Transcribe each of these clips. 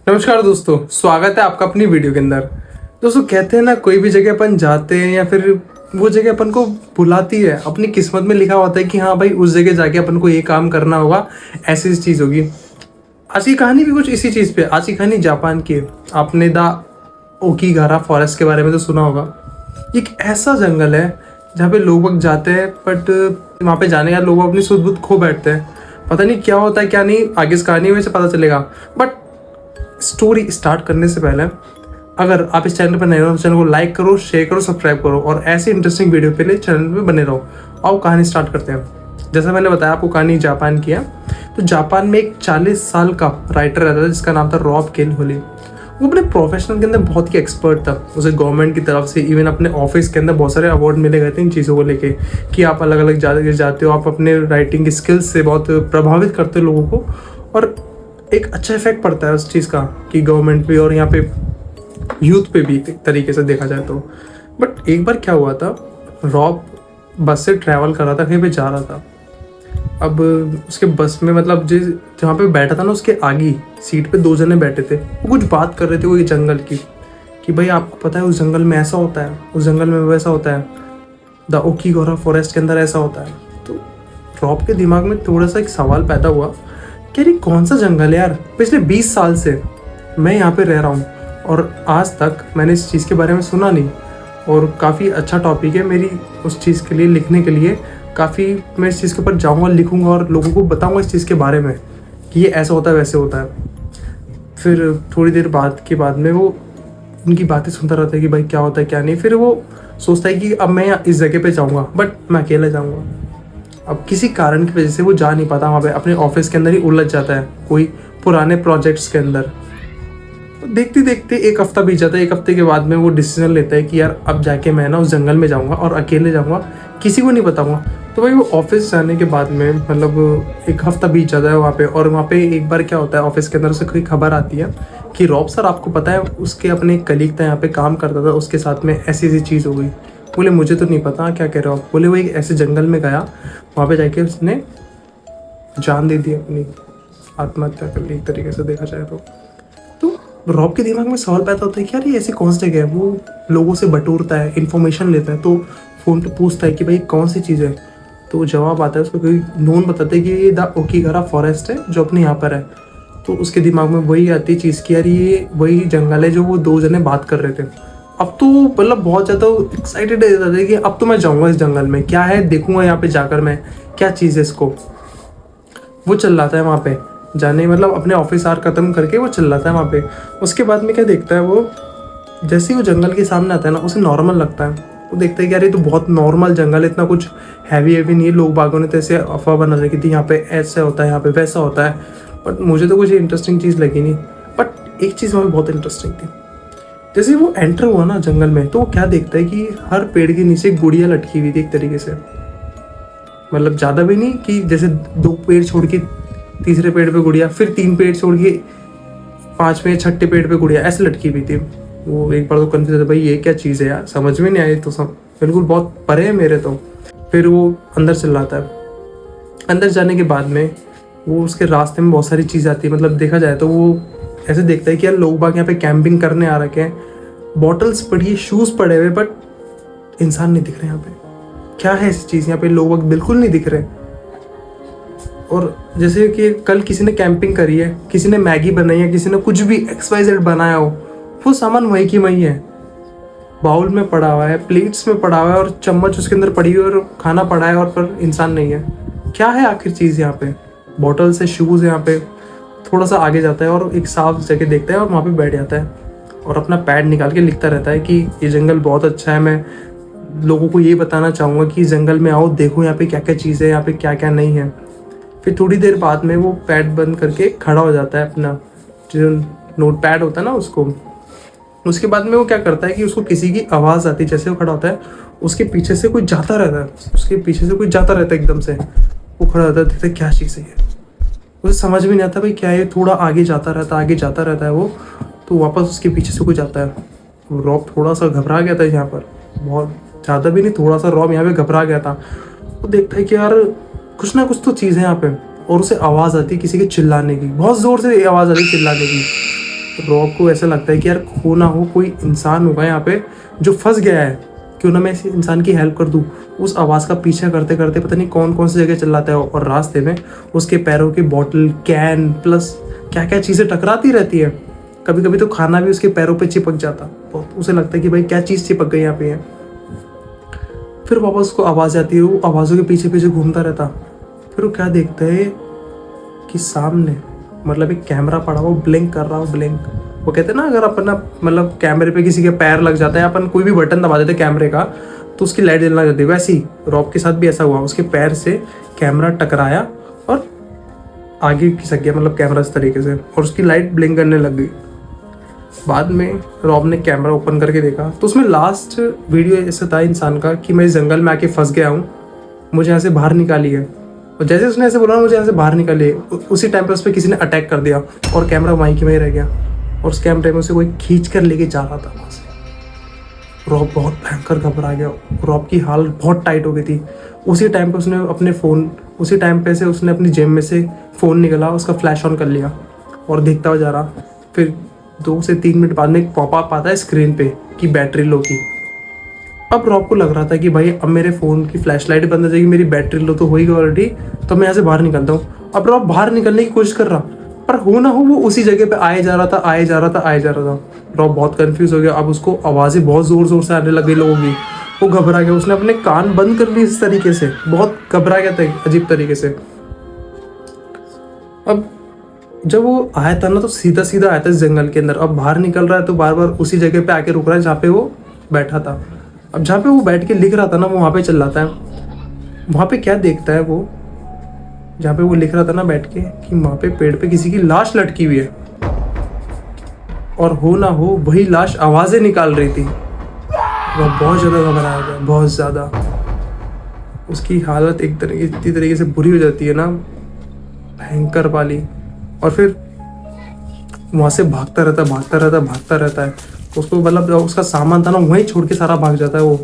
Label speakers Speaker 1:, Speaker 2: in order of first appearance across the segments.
Speaker 1: नमस्कार दोस्तों, स्वागत है आपका अपनी वीडियो के अंदर। दोस्तों कहते हैं ना, कोई भी जगह अपन जाते हैं या फिर वो जगह अपन को बुलाती है, अपनी किस्मत में लिखा होता है कि हाँ भाई उस जगह जाके अपन को ये काम करना होगा, ऐसी चीज़ होगी। आज की कहानी भी कुछ इसी चीज़ पे। आज की कहानी जापान की है। आपने द ओकीगारा फॉरेस्ट के बारे में तो सुना होगा। ये एक ऐसा जंगल है जहाँ पे लोग वक्त जाते हैं, बट वहाँ पे जाने का लोग अपनी सुध बुध खो बैठते हैं। पता नहीं क्या होता है क्या नहीं, आगे इस कहानी में से पता चलेगा। बट स्टोरी स्टार्ट करने से पहले अगर आप इस चैनल पर नए हो तो चैनल को लाइक करो, शेयर करो, सब्सक्राइब करो और ऐसे इंटरेस्टिंग वीडियो के लिए चैनल पे बने रहो। आओ कहानी स्टार्ट करते हैं। जैसा मैंने बताया आपको, कहानी जापान की है। तो जापान में एक 40 साल का राइटर रहता था जिसका नाम था रॉब केनहोली। वो अपने प्रोफेशनल के अंदर बहुत ही एक्सपर्ट था। उसे गवर्नमेंट की तरफ से, इवन अपने ऑफिस के अंदर बहुत सारे अवार्ड मिले गए थे इन चीज़ों को लेके कि आप अलग अलग जगह जाते हो, आप अपने राइटिंग की स्किल्स से बहुत प्रभावित करते हो लोगों को, और एक अच्छा इफेक्ट पड़ता है उस चीज़ का कि गवर्नमेंट पे और यहाँ पे यूथ पे भी एक तरीके से देखा जाए तो। बट एक बार क्या हुआ था, रॉब बस से ट्रैवल कर रहा था, कहीं पे जा रहा था। अब उसके बस में मतलब जहाँ पे बैठा था ना, उसके आगे सीट पे 2 जने बैठे थे। वो कुछ बात कर रहे थे वो ये जंगल की, कि भाई आपको पता है उस जंगल में ऐसा होता है, उस जंगल में वैसा होता है, द ओकीगारा फॉरेस्ट के अंदर ऐसा होता है। तो रॉब के दिमाग में थोड़ा सा एक सवाल पैदा हुआ कि अरे कौन सा जंगल है यार, पिछले 20 साल से मैं यहाँ पे रह रहा हूँ और आज तक मैंने इस चीज़ के बारे में सुना नहीं। और काफ़ी अच्छा टॉपिक है मेरी उस चीज़ के लिए लिखने के लिए। काफ़ी मैं इस चीज़ के ऊपर जाऊँगा, लिखूँगा और लोगों को बताऊँगा इस चीज़ के बारे में कि ये ऐसा होता है वैसे होता है। फिर थोड़ी देर बाद में वो उनकी बातें सुनता रहता है कि भाई क्या होता है क्या नहीं। फिर वो सोचता है कि अब मैं इस जगह पे जाऊँगा, बट मैं अकेला जाऊँगा। अब किसी कारण की वजह से वो जा नहीं पाता वहाँ पे, अपने ऑफिस के अंदर ही उलझ जाता है कोई पुराने प्रोजेक्ट्स के अंदर। तो देखते देखते 1 हफ्ता बीत जाता है। 1 हफ्ते के बाद में वो डिसीजन लेता है कि यार अब जाके मैं ना उस जंगल में जाऊँगा और अकेले जाऊँगा, किसी को नहीं बताऊँगा। तो भाई वो ऑफिस जाने के बाद में मतलब 1 हफ्ता बीत जाता है वहाँ पे। और वहाँ पे एक बार क्या होता है, ऑफिस के अंदर से कोई खबर आती है कि रॉब सर आपको पता है उसके अपने एक कलीग था यहाँ पे काम करता था, उसके साथ में ऐसी ऐसी चीज़ हो गई। बोले मुझे तो नहीं पता क्या कह रहे हो आप। बोले वो एक ऐसे जंगल में गया, वहाँ पे जाके उसने जान दे दी, अपनी आत्महत्या कर ली एक तरीके से देखा जाए तो रॉब के दिमाग में सवाल पैदा होता है कि यार ये ऐसी कौन सी जगह है। वो लोगों से बटोरता है, इन्फॉर्मेशन लेता है, तो फ़ोन पे पूछता है कि भाई कौन सी चीज़ है। तो जवाब आता है उसको, कोई नोन बताते हैं कि ये द ओकीगारा फॉरेस्ट है जो अपने यहाँ पर है। तो उसके दिमाग में वही आती है चीज़ कि यार ये वही जंगल है जो वो 2 जने बात कर रहे थे। अब तो मतलब बहुत ज़्यादा एक्साइटेड रहता था कि अब तो मैं जाऊँगा इस जंगल में, क्या है देखूँगा यहाँ पे जाकर मैं क्या चीज़ है इसको। वो चल रहा था वहाँ पे जाने, मतलब अपने ऑफिस आवर ख़त्म करके वो चल रहा था वहाँ पे। उसके बाद में क्या देखता है वो, जैसे ही वो जंगल के सामने आता है ना, उसे नॉर्मल लगता है। वो देखता है कि यार ये तो बहुत नॉर्मल जंगल है, इतना कुछ हैवी नहीं है। लोग बागों ने तो ऐसे अफवाह बना रखी थी यहाँ पे ऐसा होता है, यहाँ पे वैसा होता है, बट मुझे तो कुछ इंटरेस्टिंग चीज़ लगी नहीं। बट एक चीज़ वहाँ बहुत इंटरेस्टिंग थी। जैसे वो एंटर हुआ ना जंगल में, तो वो क्या देखता है कि हर पेड़ के नीचे गुड़िया लटकी हुई थी एक तरीके से। मतलब ज़्यादा भी नहीं कि जैसे 2 पेड़ छोड़ के तीसरे पेड़ पे गुड़िया, फिर 3 पेड़ छोड़ के 5वें 6ठे पेड़ पे गुड़िया, ऐसे लटकी हुई थी। वो एक बार तो कंफ्यूज था, भाई ये क्या चीज़ है यार, समझ में नहीं आई। तो सब बिल्कुल बहुत परे है मेरे तो। फिर वो अंदर चल रहा था। अंदर जाने के बाद में वो उसके रास्ते में बहुत सारी चीज़ आती है। मतलब देखा जाए तो वो ऐसे देखता है कि यार लोग बाग यहाँ पे कैंपिंग करने आ रखे हैं, बॉटल्स पड़ी है, शूज़ पड़े हुए, बट इंसान नहीं दिख रहे यहाँ पे। क्या है ऐसी चीज़, यहाँ पे लोग बाग बिल्कुल नहीं दिख रहे। और जैसे कि कल किसी ने कैंपिंग करी है, किसी ने मैगी बनाई है, किसी ने कुछ भी XYZ बनाया हो, वो सामान वही की वही है, बाउल में पड़ा हुआ है, प्लेट्स में पड़ा हुआ है और चम्मच उसके अंदर पड़ी हुई और खाना पड़ा है, और पर इंसान नहीं है। क्या है आखिर चीज़ यहाँ पे। बॉटल्स है, शूज़ है यहाँ पे। थोड़ा सा आगे जाता है और एक साफ जगह देखता है और वहाँ पे बैठ जाता है और अपना पैड निकाल के लिखता रहता है कि ये जंगल बहुत अच्छा है, मैं लोगों को ये बताना चाहूँगा कि जंगल में आओ, देखो यहाँ पे क्या क्या चीज़ है, यहाँ पे क्या क्या नहीं है। फिर थोड़ी देर बाद में वो पैड बंद करके खड़ा हो जाता है, अपना जो नोट पैड होता है ना उसको। उसके बाद में वो क्या करता है कि उसको किसी की आवाज़ आती है, जैसे वो खड़ा होता है उसके पीछे से कोई जाता रहता है, उसके पीछे से कोई जाता रहता है एकदम से। वो खड़ा होता है, देखते क्या चीज़ है ये, उसे समझ में नहीं आता भाई क्या है। थोड़ा आगे जाता रहता है वो, तो वापस उसके पीछे से कोई जाता है। वो रॉब थोड़ा सा घबरा गया था यहाँ पर, बहुत ज़्यादा भी नहीं, थोड़ा सा रॉब यहाँ पे घबरा गया था। वो देखता है कि यार कुछ ना कुछ तो चीज़ है यहाँ पे, और उसे आवाज़ आती है किसी के चिल्लाने की, बहुत ज़ोर से आवाज़ आती है चिल्लाने की। रॉब को ऐसा लगता है कि यार हो ना हो कोई इंसान होगा यहाँ पे जो फंस गया है, क्यों ना मैं इस इंसान की हेल्प कर दूँ। उस आवाज़ का पीछा करते करते पता नहीं कौन कौन सी जगह चलाता है, और रास्ते में उसके पैरों की बॉटल, कैन, प्लस क्या क्या चीज़ें टकराती रहती है। कभी कभी तो खाना भी उसके पैरों पे चिपक जाता, तो उसे लगता है कि भाई क्या चीज़ चिपक गई यहाँ पे है। फिर वापस उसको आवाज़ आती है, वो आवाज़ों के पीछे पीछे घूमता रहता। फिर वो क्या देखता है कि सामने मतलब एक कैमरा पड़ा हुआ, ब्लिंक कर रहा हो, ब्लिंक। वो कहते हैं ना, अगर अपना मतलब कैमरे पे किसी के पैर लग जाता है, अपन कोई भी बटन दबा देते कैमरे का तो उसकी लाइट जलने लग जाती है, वैसे ही रॉब के साथ भी ऐसा हुआ। उसके पैर से कैमरा टकराया और आगे खिसक गया, मतलब कैमरा इस तरीके से, और उसकी लाइट ब्लिंक करने लग गई। बाद में रॉब ने कैमरा ओपन करके देखा तो उसमें लास्ट वीडियो ऐसा था इंसान का कि मैं इस जंगल में आके फंस गया हूँ, मुझे यहाँ से बाहर निकाली है। और जैसे उसने ऐसे बोला मुझे यहाँ से बाहर निकालिए, उसी टाइम पे उस पर किसी ने अटैक कर दिया और कैमरा वहीं की वहीं रह गया, और उस कैमरे में उसे कोई खींच कर लेके जा रहा था वहाँ से। रॉब बहुत भयंकर घबरा गया, रॉब की हालत बहुत टाइट हो गई थी। उसी टाइम पे उसने अपने फ़ोन, उसी टाइम पे से उसने अपनी जेब में से फ़ोन निकला, उसका फ्लैश ऑन कर लिया और देखता हुआ जा रहा। फिर 2 से 3 मिनट बाद में एक पॉपअप आता है स्क्रीन पे कि बैटरी लो की। अब रॉब को लग रहा था कि भाई अब मेरे फ़ोन की फ्लैशलाइट बंद हो जाएगी, मेरी बैटरी लो तो हो ही ऑलरेडी, तो मैं यहाँ से बाहर निकलता हूँ। अब रॉब बाहर निकलने की कोशिश कर रहा, पर हो ना हो वो उसी जगह पे आए जा रहा था, आए जा रहा था, आए जा रहा था। रॉब बहुत कंफ्यूज हो गया। अब उसको आवाज़ें बहुत ज़ोर ज़ोर से आने लग गई लोगों की। वो घबरा गया, उसने अपने कान बंद कर लिए इस तरीके से, बहुत घबरा गया था अजीब तरीके से। अब जब वो आया था ना तो सीधा सीधा आया था इस जंगल के अंदर। अब बाहर निकल रहा है तो बार बार उसी जगह पे आके रुक रहा है जहाँ पे वो बैठा था। अब जहाँ पे वो बैठ के लिख रहा था ना, वो वहाँ पे चल रहा है। वहाँ पे क्या देखता है वो, जहाँ पे वो लिख रहा था ना बैठ के, कि वहाँ पे पेड़ पे किसी की लाश लटकी हुई है, और हो ना हो वही लाश आवाज़ें निकाल रही थी। वह बहुत ज़्यादा घबराया गया, बहुत ज़्यादा। उसकी हालत एक तरीके इतनी तरीके से बुरी हो जाती है ना, भयंकर वाली। और फिर वहाँ से भागता रहता है, भागता रहता है, भागता रहता है। उसको मतलब उसका सामान था ना वहीं छोड़ के सारा भाग जाता है वो।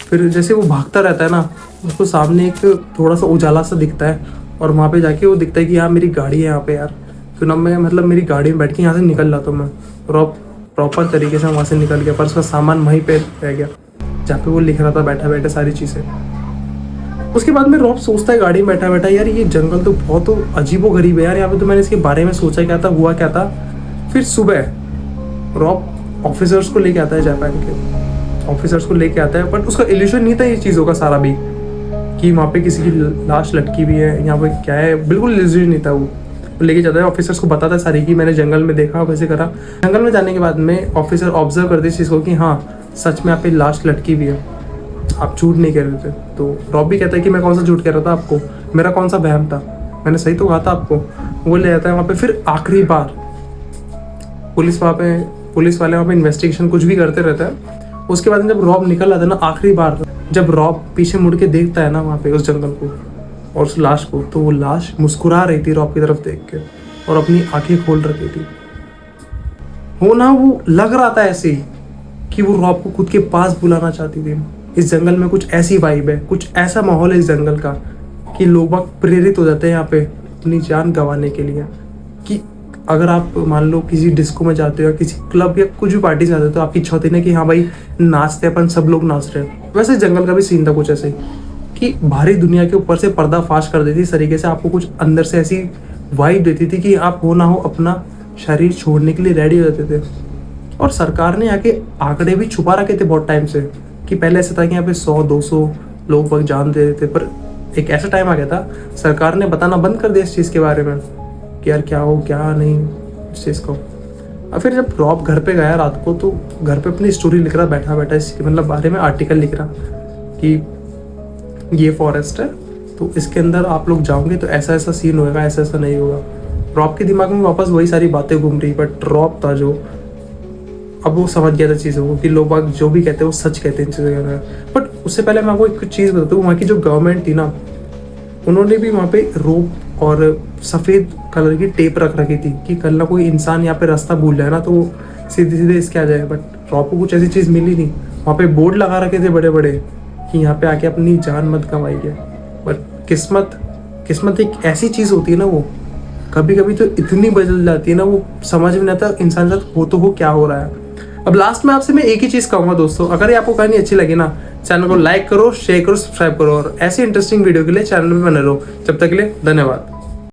Speaker 1: फिर जैसे वो भागता रहता है ना, उसको सामने एक थोड़ा सा उजाला सा दिखता है, और वहाँ पे जाके वो दिखता है कि यार मेरी गाड़ी है यहाँ पे यार, तो ना मैं मतलब मेरी गाड़ी में बैठ के यहाँ से निकल रहा था मैं। रॉब प्रॉपर तरीके से वहाँ से निकल गया, पर उसका सामान वहीं पे रह गया जहाँ पे वो लिख रहा था बैठा बैठा सारी चीज़ें। उसके बाद में रॉब सोचता है गाड़ी में बैठा बैठा, यार ये जंगल तो बहुत तो अजीबो गरीब है यार, यहाँ पे तो मैंने इसके बारे में सोचा क्या था, हुआ क्या था। फिर सुबह रॉब ऑफिसर्स को लेके आता है, जापान के ऑफिसर्स को लेके आता है, बट उसका इल्यूशन नहीं था ये चीज़ों का सारा भी, कि वहाँ पे किसी की लाश लटकी हुई है, यहाँ पे क्या है, बिल्कुल इल्यूशन नहीं था। वो लेके जाता है ऑफिसर्स को, बताता है सारी कि मैंने जंगल में देखा, वैसे करा। जंगल में जाने के बाद में ऑफिसर ऑब्जर्व करते इस चीज़ को कि हाँ सच में यहाँ पे लाश लटकी हुई है, आप झूठ नहीं कह रहे थे। तो रॉब भी कहता है कि मैं कौन सा झूठ कह रहा था आपको, मेरा कौन सा वहम था, मैंने सही तो कहा था आपको। वो ले जाता है वहाँ पे। फिर आखिरी बार पुलिस वाले वहाँ पे इन्वेस्टिगेशन कुछ भी करते रहता है। उसके बाद जब रॉब निकल आता है ना, आखिरी बार जब रॉब पीछे मुड़ के देखता है ना वहाँ पे उस जंगल को और उस लाश को, तो वो लाश मुस्कुरा रही थी रॉब की तरफ देख के, और अपनी आंखें खोल रखी थी। हो ना वो लग रहा था ऐसे ही कि वो रॉब को खुद के पास बुलाना चाहती थी। इस जंगल में कुछ ऐसी वाइब है, कुछ ऐसा माहौल है इस जंगल का कि लोग प्रेरित हो जाते हैं यहाँ पे अपनी जान गंवाने के लिए। कि अगर आप मान लो किसी डिस्को में जाते हो, किसी क्लब या कुछ भी पार्टी से जाते हो, तो आपकी इच्छा होती है ना कि हाँ भाई नाचते अपन, सब लोग नाच रहे हैं। वैसे जंगल का भी सीन था कुछ ऐसे ही, कि बाहरी दुनिया के ऊपर से पर्दा फाश कर देती इस तरीके से, आपको कुछ अंदर से ऐसी वाइब देती थी कि आप हो ना हो अपना शरीर छोड़ने के लिए रेडी हो जाते थे। और सरकार ने यहाँ के आंकड़े भी छुपा रखे थे बहुत टाइम से, कि पहले ऐसा था कि यहाँ पे 100-200 लोग वक्त जान दे देते थे, पर एक ऐसा टाइम आ गया था सरकार ने बताना बंद कर दिया इस चीज़ के बारे में कि यार क्या हो क्या नहीं इस चीज़ को। और फिर जब रॉब घर पे गया रात को, तो घर पे अपनी स्टोरी लिख रहा बैठा बैठा, इसके मतलब बारे में आर्टिकल लिख रहा कि ये फॉरेस्ट है, तो इसके अंदर आप लोग जाओगे तो ऐसा ऐसा सीन होगा, ऐसा ऐसा नहीं होगा। रॉब के दिमाग में वापस वही सारी बातें घूम रही, बट रॉब था जो अब वो समझ गया था चीज़ों को कि लोग जो भी कहते हैं वो सच कहते हैं इन चीज़ों के अंदर। बट उससे पहले मैं आपको एक चीज़ बताता हूँ, वहाँ की जो गवर्नमेंट थी ना, उन्होंने भी वहाँ पे रोप और सफ़ेद कलर की टेप रख रखी थी कि कल ना कोई इंसान यहाँ पे रास्ता भूल जाए ना तो वो सीधे सीधे इसके आ जाए। बट रॉब को कुछ ऐसी चीज़ मिली नहीं। वहाँ पे बोर्ड लगा रखे थे बड़े बड़े कि यहाँ पे आके अपनी जान मत गंवाइए। बट किस्मत एक ऐसी चीज़ होती है ना, वो कभी कभी तो इतनी बदल जाती है ना, वो समझ में नहीं आता इंसान के साथ हो क्या हो रहा है। अब लास्ट में आपसे मैं एक ही चीज़ कहूँगा दोस्तों, अगर ये आपको कहानी अच्छी लगी ना, चैनल को लाइक करो, शेयर करो, सब्सक्राइब करो और ऐसी इंटरेस्टिंग वीडियो के लिए चैनल में बने रहो। जब तक के लिए धन्यवाद।